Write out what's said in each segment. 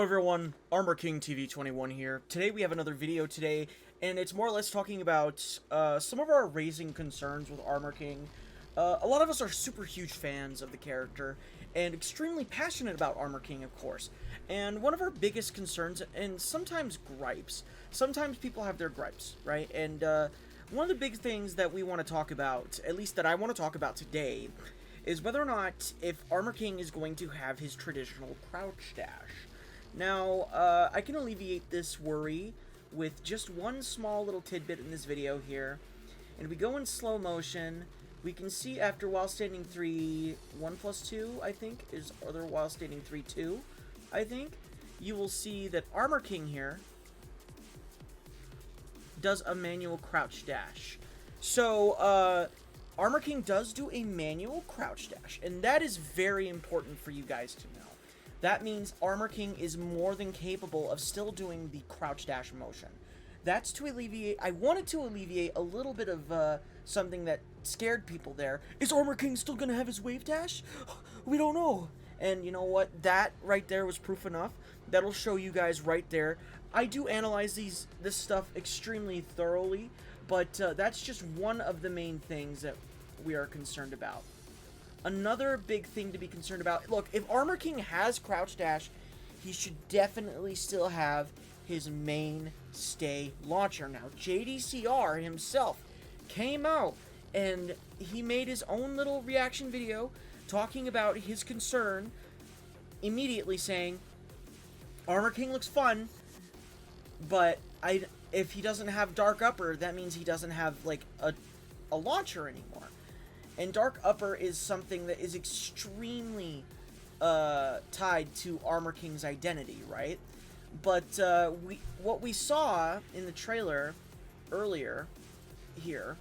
everyone, Armor King TV21 here. Today we have another video today, and it's more or less talking about some of our raising concerns with Armor King. A lot of us are super huge fans of the character, and extremely passionate about Armor King, of course. And one of our biggest concerns, and sometimes gripes, sometimes people have their gripes, right? And one of the big things that we want to talk about, at least that I want to talk about today, is whether or not if Armor King is going to have his traditional crouch dash. Now, I can alleviate this worry with just one small little tidbit in this video here. And we go in slow motion, we can see after while standing 3, 1 plus 2, I think, is other while standing 3, 2, I think, you will see that Armor King here does a manual crouch dash. So, Armor King does do a manual crouch dash, and that is very important for you guys to know. That means Armor King is more than capable of still doing the crouch dash motion. That's to alleviate, I wanted to alleviate a little bit of something that scared people there. Is Armor King still going to have his wave dash? We don't know. And you know what? That right there was proof enough. That'll show you guys right there. I do analyze this stuff extremely thoroughly, but that's just one of the main things that we are concerned about. Another big thing to be concerned about, look, if Armor King has crouch dash, he should definitely still have his mainstay launcher. Now, JDCR himself came out and he made his own little reaction video talking about his concern, immediately saying, Armor King looks fun, but if he doesn't have Dark Upper, that means he doesn't have, like, a launcher anymore. And Dark Upper is something that is extremely tied to Armor King's identity, right? But what we saw in the trailer earlier here,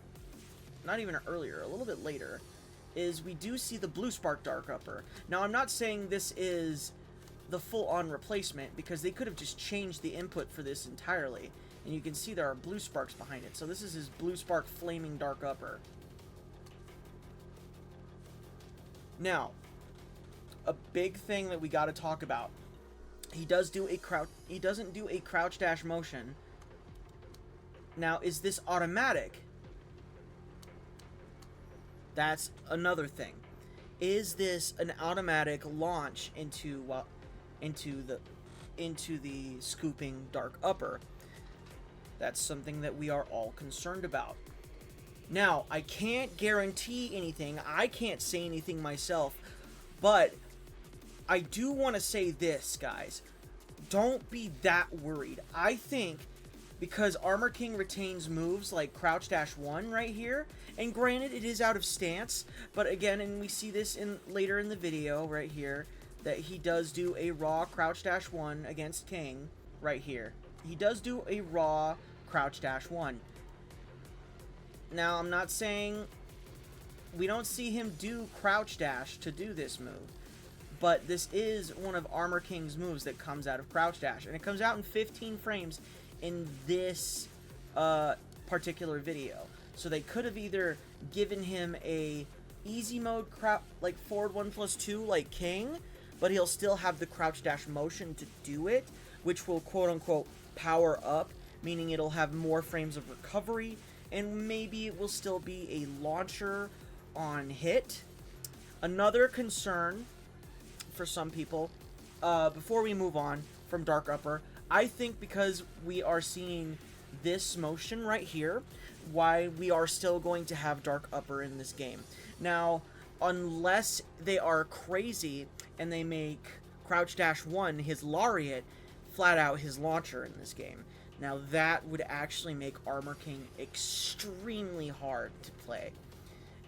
not even earlier, a little bit later, is we do see the Blue Spark Dark Upper. Now, I'm not saying this is the full-on replacement, because they could have just changed the input for this entirely. And you can see there are blue sparks behind it. So this is his Blue Spark Flaming Dark Upper. Now, a big thing that we got to talk about. He doesn't do a crouch dash motion. Now, is this automatic? That's another thing. Is this an automatic launch into the scooping Dark Upper? That's something that we are all concerned about. Now, I can't guarantee anything. I can't say anything myself. But I do want to say this, guys. Don't be that worried. I think because Armor King retains moves like Crouch Dash 1 right here, and granted, it is out of stance, but again, and we see this later in the video right here, that he does do a raw Crouch Dash 1 against King right here. He does do a raw Crouch Dash 1. Now, I'm not saying we don't see him do Crouch Dash to do this move, but this is one of Armor King's moves that comes out of Crouch Dash, and it comes out in 15 frames in this particular video. So they could have either given him a easy mode like forward 1 plus 2 like King, but he'll still have the Crouch Dash motion to do it, which will quote-unquote power up, meaning it'll have more frames of recovery, and maybe it will still be a launcher on hit. Another concern for some people, before we move on from Dark Upper, I think because we are seeing this motion right here, why we are still going to have Dark Upper in this game. Now, unless they are crazy and they make Crouch Dash 1 his Lariat, flat out his launcher in this game. Now, that would actually make Armor King extremely hard to play.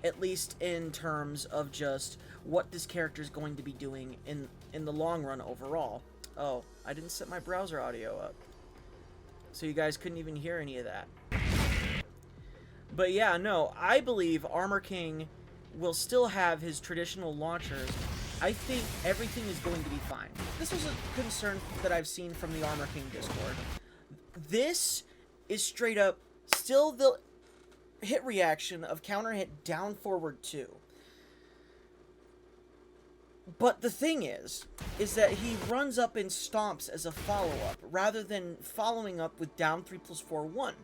At least in terms of just what this character is going to be doing in the long run overall. Oh, I didn't set my browser audio up, so you guys couldn't even hear any of that. But yeah, no, I believe Armor King will still have his traditional launchers. I think everything is going to be fine. This was a concern that I've seen from the Armor King Discord. This is straight up still the hit reaction of counter hit down forward 2. But the thing is that he runs up and stomps as a follow-up, rather than following up with down 3+4-1.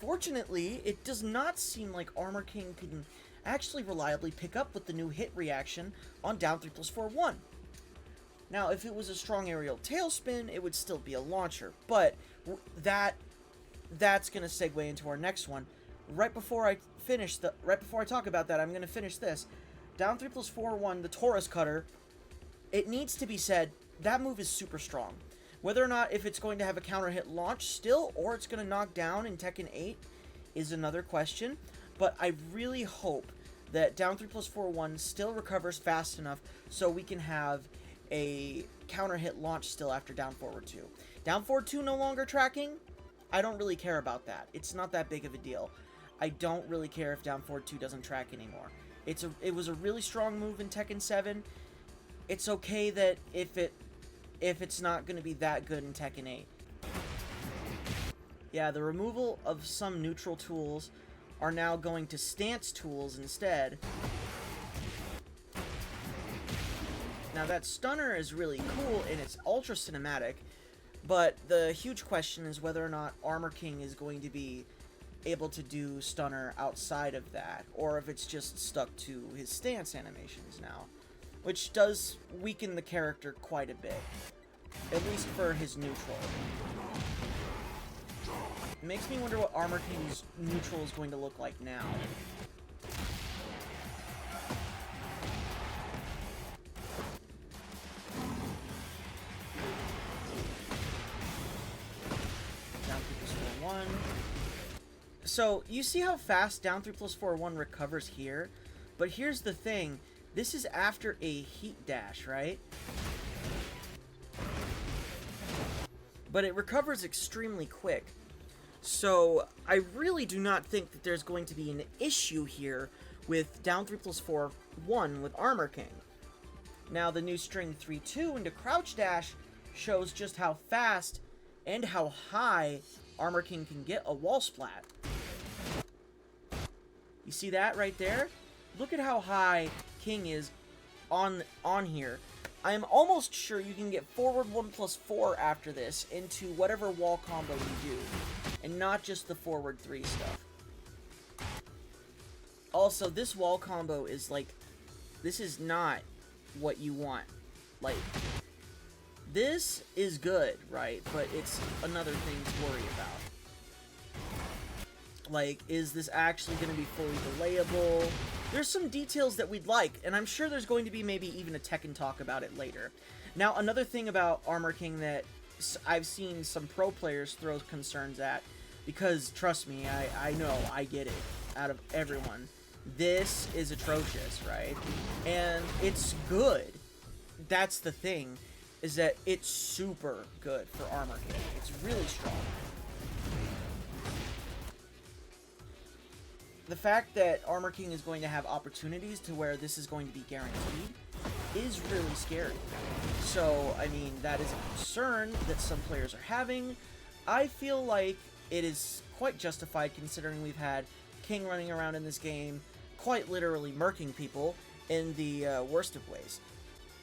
Fortunately, it does not seem like Armor King can actually reliably pick up with the new hit reaction on down 3+4-1. Now, if it was a strong aerial tailspin, it would still be a launcher, but that's going to segue into our next one. Right before I talk about that, I'm going to finish this. Down 3+4-1, the Taurus Cutter, it needs to be said, that move is super strong. Whether or not if it's going to have a counter hit launch still, or it's going to knock down in Tekken 8 is another question, but I really hope that down 3+4-1 still recovers fast enough so we can have a counter hit launch still after down forward 2. Down forward 2 no longer tracking? I don't really care about that. It's not that big of a deal. I don't really care if down forward 2 doesn't track anymore. It was a really strong move in Tekken 7. It's okay that if it's not going to be that good in Tekken 8. Yeah, the removal of some neutral tools are now going to stance tools instead. Now that stunner is really cool and it's ultra cinematic, but the huge question is whether or not Armor King is going to be able to do stunner outside of that, or if it's just stuck to his stance animations now, which does weaken the character quite a bit, at least for his neutral. It makes me wonder what Armor King's neutral is going to look like now. Down 3+4-1. So, you see how fast down 3+4-1 recovers here? But here's the thing. This is after a heat dash, right? But it recovers extremely quick. So, I really do not think that there's going to be an issue here with down 3+4-1 with Armor King. Now, the new string 3-2 into crouch dash shows just how fast and how high Armor King can get a wall splat. You see that right there? Look at how high King is on here. I am almost sure you can get forward 1+4 after this into whatever wall combo you do, and not just the forward 3 stuff. Also, this wall combo is like, this is not what you want. Like, this is good, right? But it's another thing to worry about. Like, is this actually going to be fully delayable? There's some details that we'd like, and I'm sure there's going to be maybe even a Tekken talk about it later. Now, another thing about Armor King that I've seen some pro players throw concerns at, because, trust me, I know, I get it, out of everyone. This is atrocious, right? And it's good. That's the thing, is that it's super good for Armor King. It's really strong. The fact that Armor King is going to have opportunities to where this is going to be guaranteed is really scary. So, I mean, that is a concern that some players are having. I feel like it is quite justified considering we've had King running around in this game quite literally murking people in the worst of ways.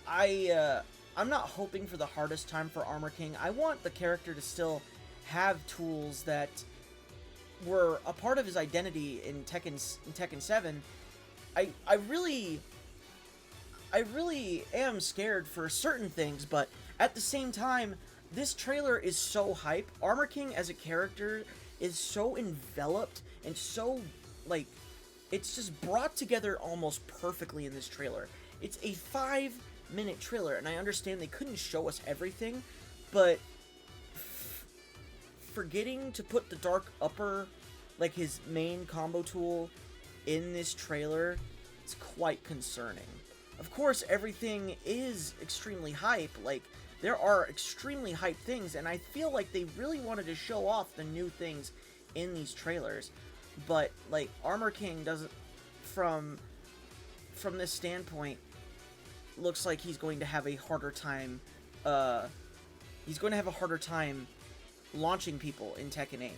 I'm not hoping for the hardest time for Armor King. I want the character to still have tools that were a part of his identity in Tekken 7. I really am scared for certain things, but at the same time, this trailer is so hype. Armor King as a character is so enveloped and so, like, it's just brought together almost perfectly in this trailer. It's a 5-minute trailer, and I understand they couldn't show us everything, but forgetting to put the dark upper, like his main combo tool, in this trailer is quite concerning. Of course, everything is extremely hype. Like, there are extremely hype things, and I feel like they really wanted to show off the new things in these trailers. But, like, Armor King doesn't, from this standpoint, looks like he's going to have a harder time, launching people in Tekken 8.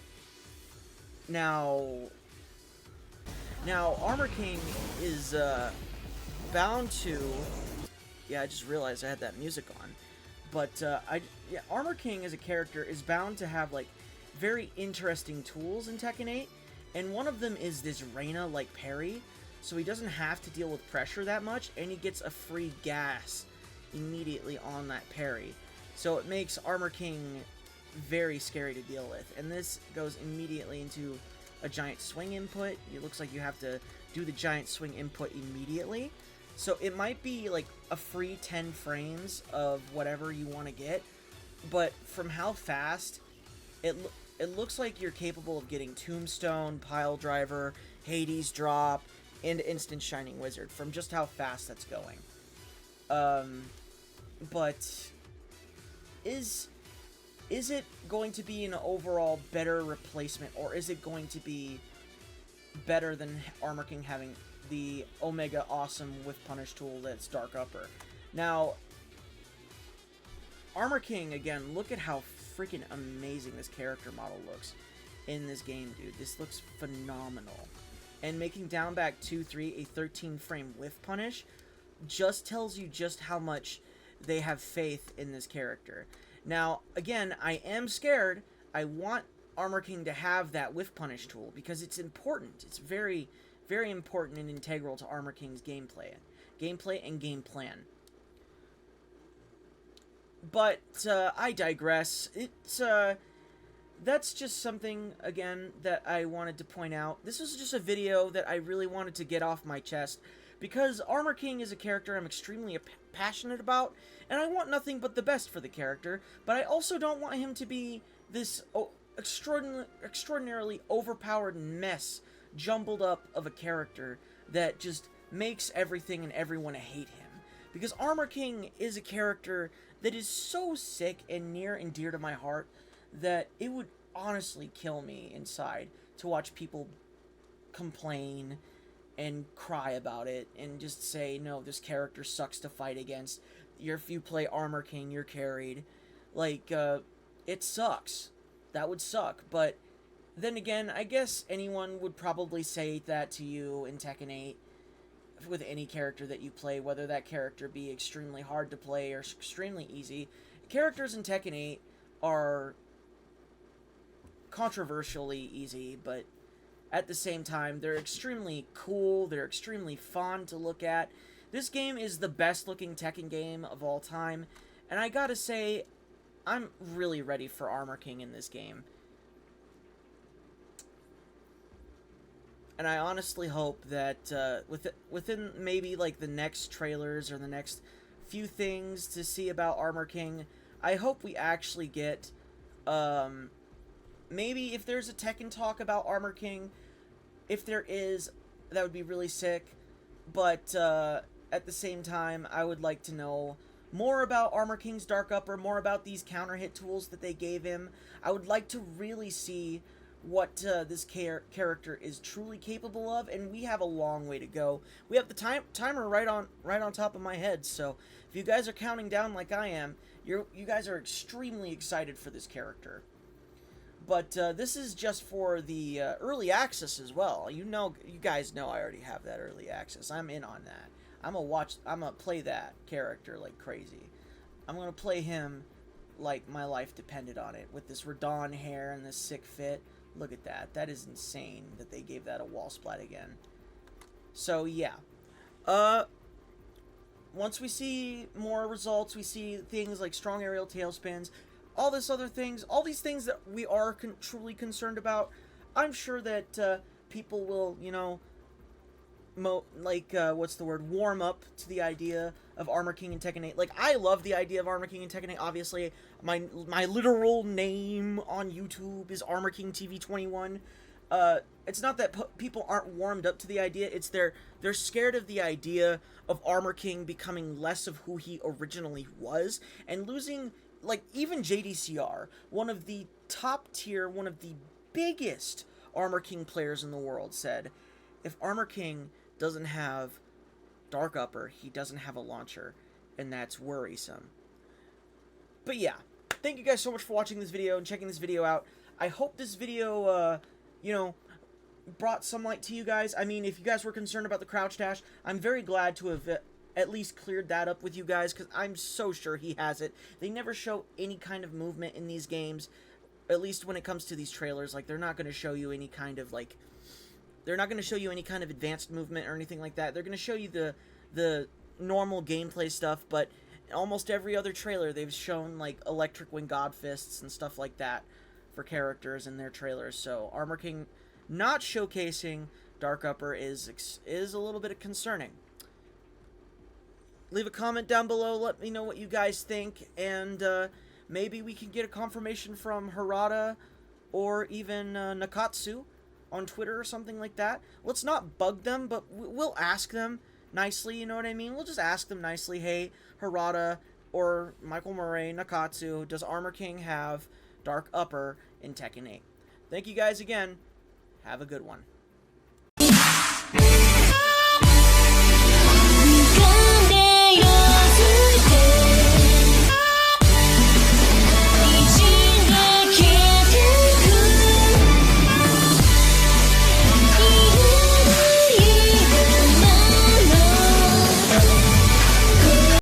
Now Armor King is, bound to... Yeah, I just realized I had that music on. But yeah, Armor King as a character is bound to have like very interesting tools in Tekken 8, and one of them is this Reina-like parry, so he doesn't have to deal with pressure that much, and he gets a free gas immediately on that parry. So it makes Armor King very scary to deal with, and this goes immediately into a giant swing input. It looks like you have to do the giant swing input immediately. So it might be like a free 10 frames of whatever you want to get, but from how fast it looks like you're capable of getting Tombstone, Pile Driver, Hades Drop, and Instant Shining Wizard from just how fast that's going. But is it going to be an overall better replacement, or is it going to be better than Armor King having the Omega Awesome with Punish tool that's Dark Upper? Now, Armor King, again, look at how freaking amazing this character model looks in this game, dude. This looks phenomenal. And making down back 2-3 a 13 frame whiff punish just tells you just how much they have faith in this character. Now, again, I am scared. I want Armor King to have that whiff punish tool because it's important. It's very, very important and integral to Armor King's gameplay and game plan. But I digress. That's just something, again, that I wanted to point out. This was just a video that I really wanted to get off my chest, because Armor King is a character I'm extremely passionate about, and I want nothing but the best for the character, but I also don't want him to be this extraordinarily overpowered mess, jumbled up of a character that just makes everything and everyone hate him. Because Armor King is a character that is so sick and near and dear to my heart that it would honestly kill me inside to watch people complain and cry about it and just say, no, this character sucks to fight against. If you play Armor King, you're carried. Like, it sucks. That would suck. But then again, I guess anyone would probably say that to you in Tekken 8 with any character that you play, whether that character be extremely hard to play or extremely easy. Characters in Tekken 8 are controversially easy, but at the same time, they're extremely cool, they're extremely fun to look at. This game is the best looking Tekken game of all time, and I gotta say, I'm really ready for Armor King in this game. And I honestly hope that within maybe like the next trailers or the next few things to see about Armor King, I hope we actually get maybe if there's a Tekken talk about Armor King. If there is, that would be really sick. But at the same time, I would like to know more about Armor King's Dark Upper, more about these counter hit tools that they gave him. I would like to really see what this character is truly capable of, and we have a long way to go. We have the timer right on top of my head, so if you guys are counting down like I am, you guys are extremely excited for this character. But this is just for the early access as well. You guys know I already have that early access. I'm in on that. I'm gonna play that character like crazy. I'm gonna play him like my life depended on it, with this Radon hair and this sick fit. Look at that. That is insane that they gave that a wall splat again. So, yeah. Once we see more results, we see things like strong aerial tailspins, all these things that we are truly concerned about. I'm sure that people will, warm up to the idea of Armor King in Tekken 8. Like, I love the idea of Armor King in Tekken 8, obviously. My literal name on YouTube is Armor King TV 21. It's not that people aren't warmed up to the idea, it's they're scared of the idea of Armor King becoming less of who he originally was, and losing, like, even JDCR, one of the top tier, one of the biggest Armor King players in the world, said, if Armor King doesn't have Dark Upper, he doesn't have a launcher, and that's worrisome. But yeah, thank you guys so much for watching this video and checking this video out. I hope this video, brought some light to you guys. I mean, if you guys were concerned about the crouch dash, I'm very glad to have at least cleared that up with you guys, because I'm so sure he has it. They never show any kind of movement in these games, at least when it comes to these trailers. Like, they're not going to show you any kind of, like, they're not going to show you any kind of advanced movement or anything like that. They're going to show you the normal gameplay stuff, but almost every other trailer they've shown, like, Electric Wing God Fists and stuff like that for characters in their trailers. So Armor King not showcasing Dark Upper is a little bit concerning. Leave a comment down below, let me know what you guys think, and maybe we can get a confirmation from Harada or even Nakatsu on Twitter or something like that. Let's not bug them, but we'll ask them nicely, you know what I mean? We'll just ask them nicely, hey, Harada or Michael Murray, Nakatsu, does Armor King have Dark Upper in Tekken 8? Thank you guys again. Have a good one.